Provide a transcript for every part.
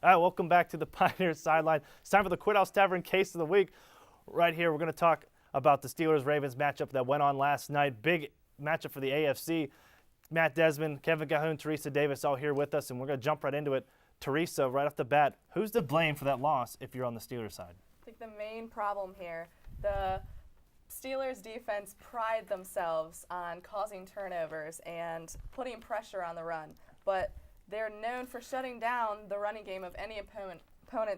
All right, welcome back to the Pioneers Sideline. It's time for the Quid House Tavern Case of the Week. Right here, we're going to talk about the Steelers-Ravens matchup that went on last night. Big matchup for the AFC. Matt Desmond, Kevin Calhoun, Teresa Davis all here with us, and we're going to jump right into it. Teresa, right off the bat, who's to blame for that loss if you're on the Steelers side? I think the main problem here, the Steelers defense pride themselves on causing turnovers and putting pressure on the run, but they're known for shutting down the running game of any opponent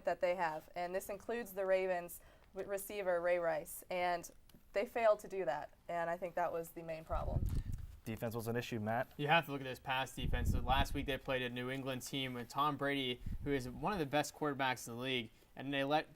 that they have, and this includes the Ravens receiver, Ray Rice, and they failed to do that, and I think that was the main problem. Defense was an issue, Matt. You have to look at this pass defense. So last week they played a New England team with Tom Brady, who is one of the best quarterbacks in the league, and they let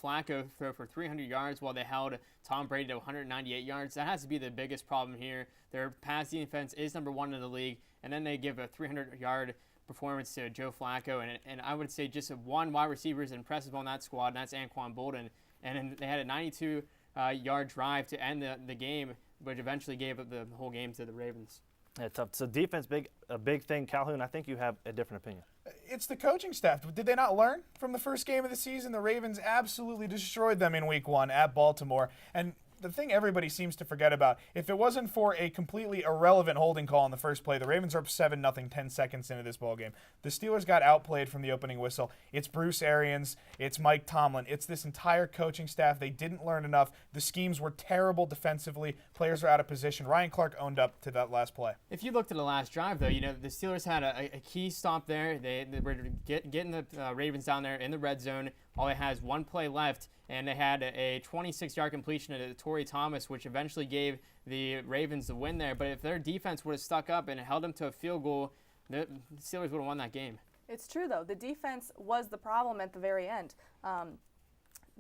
Flacco throw for 300 yards while they held Tom Brady to 198 yards. That has to be the biggest problem here. Their pass defense is number one in the league, and then they give a 300-yard performance to Joe Flacco, and I would say just one wide receiver is impressive on that squad, and that's Anquan Bolden. And they had a 92-yard drive to end the game, which eventually gave up the whole game to the Ravens. Yeah, tough. So defense, a big thing. Calhoun, I think you have a different opinion. It's the coaching staff. Did they not learn from the first game of the season? The Ravens absolutely destroyed them in Week 1 at Baltimore. And the thing everybody seems to forget about, if it wasn't for a completely irrelevant holding call in the first play, the Ravens are up 7-0 10 seconds into this ballgame. The Steelers got outplayed from the opening whistle. It's Bruce Arians. It's Mike Tomlin. It's this entire coaching staff. They didn't learn enough. The schemes were terrible defensively. Players are out of position. Ryan Clark owned up to that last play. If you looked at the last drive, though, the Steelers had a key stop there. They were getting the Ravens down there in the red zone. All they had is one play left, and they had a 26-yard completion to Torrey Thomas, which eventually gave the Ravens the win there. But if their defense would have stuck up and held them to a field goal, the Steelers would have won that game. It's true, though. The defense was the problem at the very end.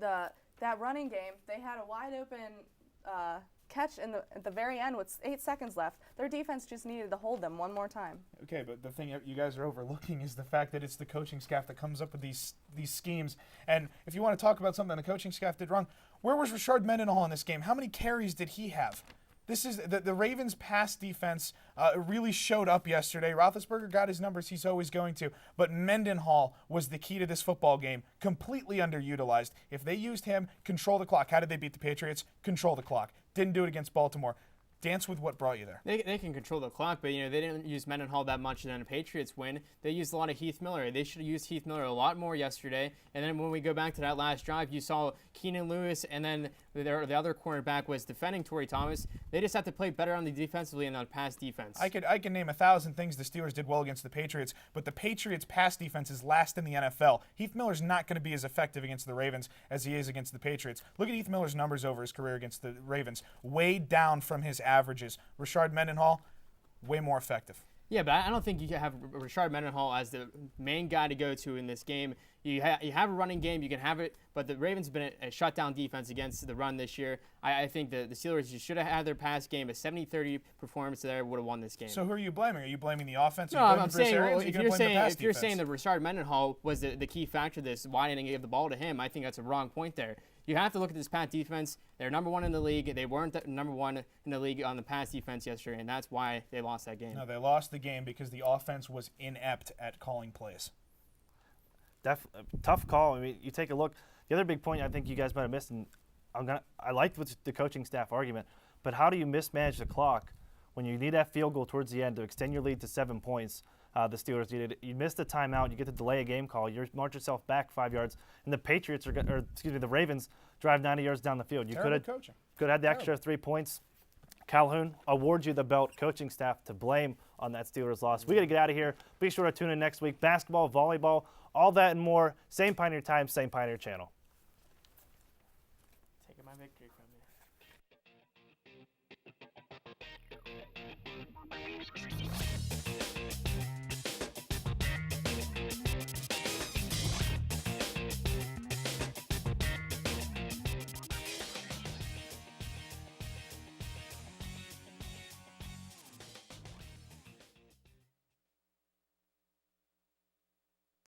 That running game, they had a wide-open catch at the very end with 8 seconds left. Their defense just needed to hold them one more time. Okay, but the thing you guys are overlooking is the fact that it's the coaching staff that comes up with these schemes. And if you want to talk about something the coaching staff did wrong, where was Rashard Mendenhall in this game? How many carries did he have? This is the Ravens' pass defense really showed up yesterday. Roethlisberger got his numbers he's always going to, but Mendenhall was the key to this football game, completely underutilized. If they used him, control the clock. How did they beat the Patriots? Control the clock. Didn't do it against Baltimore. Dance with what brought you there. They can control the clock, but they didn't use Mendenhall that much in the Patriots win. They used a lot of Heath Miller. They should have used Heath Miller a lot more yesterday. And then when we go back to that last drive, you saw Keenan Lewis, and then the other cornerback was defending Torrey Thomas. They just have to play better on the defensively and on pass defense. I can name 1,000 things the Steelers did well against the Patriots, but the Patriots' pass defense is last in the NFL. Heath Miller's not going to be as effective against the Ravens as he is against the Patriots. Look at Heath Miller's numbers over his career against the Ravens, way down from his averages. Rashard Mendenhall, way more effective. Yeah, but I don't think you can have Rashard Mendenhall as the main guy to go to in this game. You have a running game, you can have it, but the Ravens have been a shutdown defense against the run this year. I think the Steelers should have had their pass game. A 70-30 performance there would have won this game. So who are you blaming? Are you blaming the offense? No, I'm saying if you're saying that Rashard Mendenhall was the key factor to this, why didn't they give the ball to him? I think that's a wrong point there. You have to look at this pass defense. They're number one in the league. They weren't number one in the league on the pass defense yesterday, and that's why they lost that game. No, they lost the game because the offense was inept at calling plays. Tough call. I mean, you take a look. The other big point I think you guys might have missed, and I liked with the coaching staff argument, but how do you mismanage the clock when you need that field goal towards the end to extend your lead to 7 points? The Steelers needed. You miss the timeout, you get to delay a game call, you march yourself back 5 yards, and the Ravens drive 90 yards down the field. You could have had the extra 3 points. Calhoun, award you the belt, coaching staff to blame on that Steelers loss. We got to get out of here. Be sure to tune in next week. Basketball, volleyball, all that and more. Same Pioneer time, same Pioneer channel. Taking my victory from you.